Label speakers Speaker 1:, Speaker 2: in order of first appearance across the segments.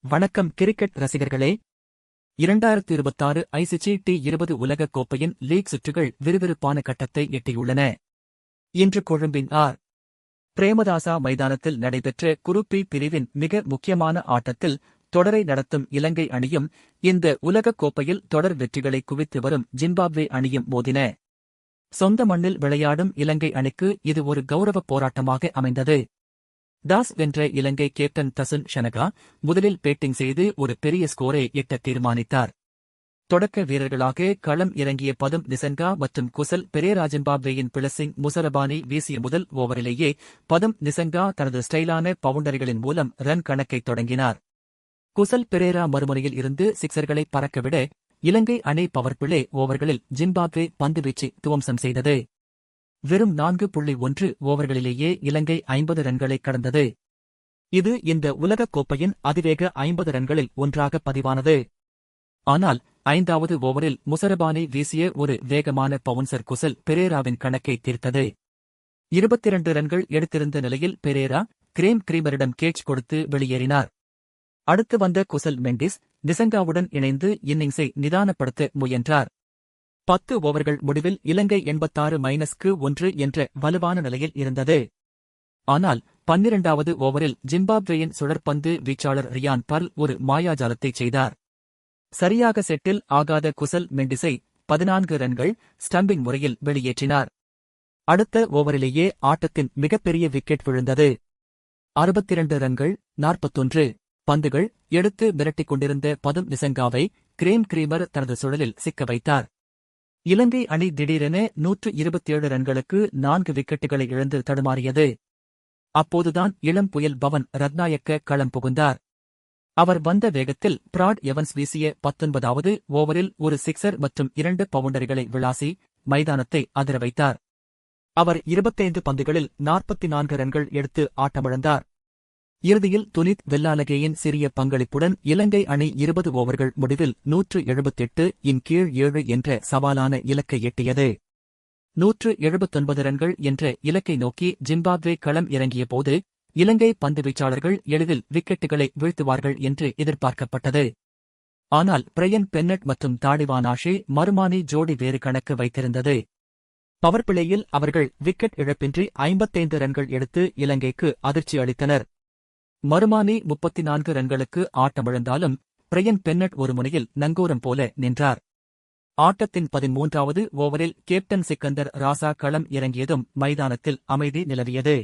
Speaker 1: வணக்கம் கிரிக்கெட் ரசிகர்களே. 2026 ICC T20 உலகக் கோப்பையின் லீக் சுற்றுகள் விறுவிறுப்பான கட்டத்தை எட்டியுள்ளன. இன்று கொழும்பின் ஆர். பிரேமதாசா மைதானத்தில் நடைபெற்ற குரூப் பி பிரிவின் மிக முக்கியமான ஆட்டத்தில் தொடரை நடத்தும் இலங்கை அணியும் இந்த உலகக் கோப்பையில் தொடர் வெற்றிகளை குவித்து வரும் ஜிம்பாப்வே அணியும் மோதின. சொந்த மண்ணில் விளையாடும் இலங்கை அணிக்கு இது ஒரு கௌரவப் போராட்டமாக அமைந்தது. டாஸ் வென்ற இலங்கை கேப்டன் தசுன் ஷனகா முதலில் பேட்டிங் செய்து ஒரு பெரிய ஸ்கோரை எட்ட தீர்மானித்தார். தொடக்க வீரர்களாக களம் இறங்கிய பதும் நிசன்கா மற்றும் குசல் பெரேரா ஜிம்பாப்வேயின் பிளஸிங் முசரபானி வீசிய முதல் ஓவரிலேயே பதும் நிசன்கா தனது ஸ்டைலான பவுண்டரிகளின் மூலம் ரன் கணக்கை தொடங்கினார். குசல் பெரேரா மறுமுனையில் இருந்து சிக்சர்களை பறக்கவிட இலங்கை அணி பவர் பிளே ஓவர்களில் ஜிம்பாப்வே பந்துவீச்சை துவம்சம் செய்தது. வெறும் 4.1 ஓவர்களிலேயே இலங்கை 50 ரன்களை கடந்தது. இது இந்த உலகக் கோப்பையின் அதிவேக 50 ரன்களில் ஒன்றாக பதிவானது. ஆனால் 5வது ஓவரில் முசரபானி வீசிய ஒரு வேகமான பவுன்சர் குசல் பெரேராவின் கணக்கை தீர்த்தது. 22 ரன்கள் எடுத்திருந்த நிலையில் பெரேரா கிரீமரிடம் கேட்ச் கொடுத்து வெளியேறினார். அடுத்து வந்த குசல் மெண்டிஸ் நிசங்காவுடன் இணைந்து இன்னிங்ஸை நிதானப்படுத்த முயன்றார். 10 ஓவர்கள் முடிவில் இலங்கை 86-1 என்ற வலுவான நிலையில் இருந்தது. ஆனால் 12வது ஓவரில் ஜிம்பாப்வேயின் சுழற்பந்து வீச்சாளர் ரியான் பர்ல் ஒரு மாயாஜாலத்தைச் செய்தார். சரியாக செட்டில் ஆகாத குசல் மெண்டிஸை 14 ரன்கள் ஸ்டம்பிங் முறையில் வெளியேற்றினார். அடுத்த ஓவரிலேயே ஆட்டத்தின் மிகப்பெரிய விக்கெட் விழுந்தது. 62 ரன்கள் 41 பந்துகள் எடுத்து மிரட்டிக் கொண்டிருந்த பதும் நிசங்காவை கிரீமர் தனது சுழலில் சிக்க வைத்தார். இலங்கை அணி திடீரென 127 ரன்களுக்கு 4 விக்கெட்டுகளை இழந்து தடுமாறியது. அப்போதுதான் இளம் புயல் பவன் ரத்நாயக்க களம் புகுந்தார். அவர் வந்த வேகத்தில் பிராட் எவன்ஸ் வீசிய 19வது ஓவரில் ஒரு சிக்சர் மற்றும் 2 பவுண்டரிகளை விளாசி மைதானத்தை அதிர வைத்தார். அவர் 25 பந்துகளில் 44 ரன்கள் எடுத்து ஆட்டமிழந்தார். இறுதியில் துனித் வெல்லாலகேயின் சிறிய பங்களிப்புடன் இலங்கை அணி 20 ஓவர்கள் முடிவில் 178 இன் கீழ் 7 என்ற சவாலான இலக்கை எட்டியது. 179 ரன்கள் என்ற இலக்கை நோக்கி ஜிம்பாப்வே களம் இறங்கியபோது இலங்கை பந்துவீச்சாளர்கள் எளிதில் விக்கெட்டுகளை வீழ்த்துவார்கள் என்று எதிர்பார்க்கப்பட்டது. ஆனால் பிரையன் பென்னட் மற்றும் தாடிவானாஷே மருமானி ஜோடி வேறு கணக்கு வைத்திருந்தது. பவர் பிளேயில் அவர்கள் விக்கெட் இழப்பின்றி 55 ரன்கள் எடுத்து இலங்கைக்கு அதிர்ச்சி அளித்தனர். மருமானி 34 ரன்களுக்கு ஆட்டமிழந்தாலும் பிரையன் பென்னட் ஒரு முனையில் நங்கூரம் போல நின்றார். ஆட்டத்தின் 13வது ஓவரில் கேப்டன் சிக்கந்தர் ராசா களம் இறங்கியதும் மைதானத்தில் அமைதி நிலவியது.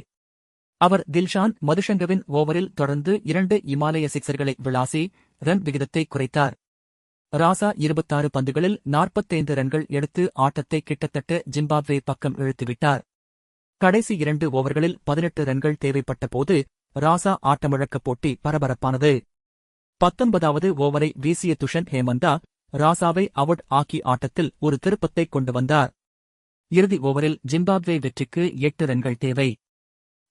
Speaker 1: அவர் தில்ஷான் மதுஷங்கவின் ஓவரில் தொடர்ந்து 2 இமாலய சிக்சர்களை விளாசி ரன் விகிதத்தை குறைத்தார். ராசா 26 பந்துகளில் 45 ரன்கள் எடுத்து ஆட்டத்தை கிட்டத்தட்ட ஜிம்பாப்வே பக்கம் இழுத்துவிட்டார். கடைசி 2 ஓவர்களில் 18 ரன்கள் தேவைப்பட்ட போது ராசா ஆட்டமிழக்க போட்டி பரபரப்பானது. 19வது ஓவரை வீசிய துஷன் ஹேமந்தா ராசாவை அவுட் ஆக்கி ஆட்டத்தில் ஒரு திருப்பத்தை கொண்டு வந்தார். இறுதி ஓவரில் ஜிம்பாப்வே வெற்றிக்கு 8 ரன்கள் தேவை.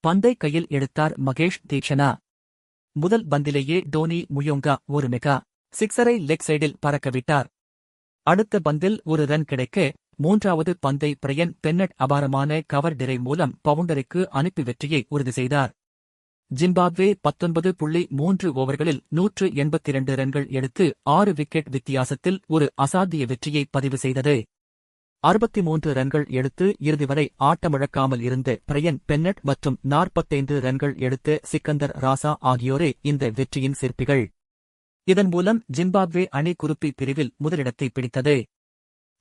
Speaker 1: பந்தை கையில் எடுத்தார் மகேஷ் தீக்ஷனா. முதல் பந்திலேயே டோனி முயோங்கா ஒரு மெகா சிக்சரை லெக் சைடில் பறக்கவிட்டார். அடுத்த பந்தில் ஒரு ரன் கிடைக்க 3வது பந்தை பிரையன் பென்னட் அபாரமான கவர் டிரை மூலம் பவுண்டரிக்கு அனுப்பி வெற்றியை உறுதி செய்தார். ஜிம்பாப்வே 19.3 ஓவர்களில் 182 ரன்கள் எடுத்து 6 விக்கெட் வித்தியாசத்தில் ஒரு அசாத்திய வெற்றியை பதிவு செய்தது. 63 ரன்கள் எடுத்து இறுதி வரை ஆட்டமிழக்காமல் இருந்த பிரையன் பென்னட் மற்றும் 45 ரன்கள் எடுத்த சிக்கந்தர் ராசா ஆகியோரே இந்த வெற்றியின் சிற்பிகள். இதன் மூலம் ஜிம்பாப்வே அணி குரூப் பி பிரிவில் முதலிடத்தை பிடித்தது.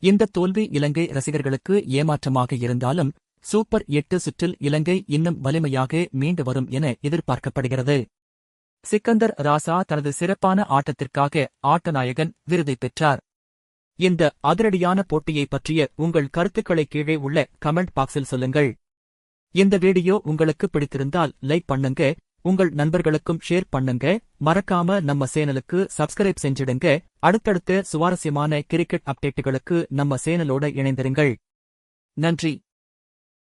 Speaker 1: இந்த தோல்வி இலங்கை ரசிகர்களுக்கு ஏமாற்றமாக இருந்தாலும் சூப்பர் 8 சுற்றில் இலங்கை இன்னும் வலிமையாக மீண்டு வரும் என எதிர்பார்க்கப்படுகிறது. சிக்கந்தர் ராசா தனது சிறப்பான ஆட்டத்திற்காக ஆட்டநாயகன் விருதை பெற்றார். இந்த அதிரடியான போட்டியை பற்றிய உங்கள் கருத்துக்களை கீழே உள்ள கமெண்ட் பாக்ஸில் சொல்லுங்கள். இந்த வீடியோ உங்களுக்கு பிடித்திருந்தால் லைக் பண்ணுங்க, உங்கள் நண்பர்களுக்கும் ஷேர் பண்ணுங்க, மறக்காம நம்ம சேனலுக்கு சப்ஸ்கிரைப் செஞ்சிடுங்க. அடுத்தடுத்த சுவாரஸ்யமான கிரிக்கெட் அப்டேட்டுகளுக்கு நம்ம சேனலோட இணைந்திருங்கள். நன்றி.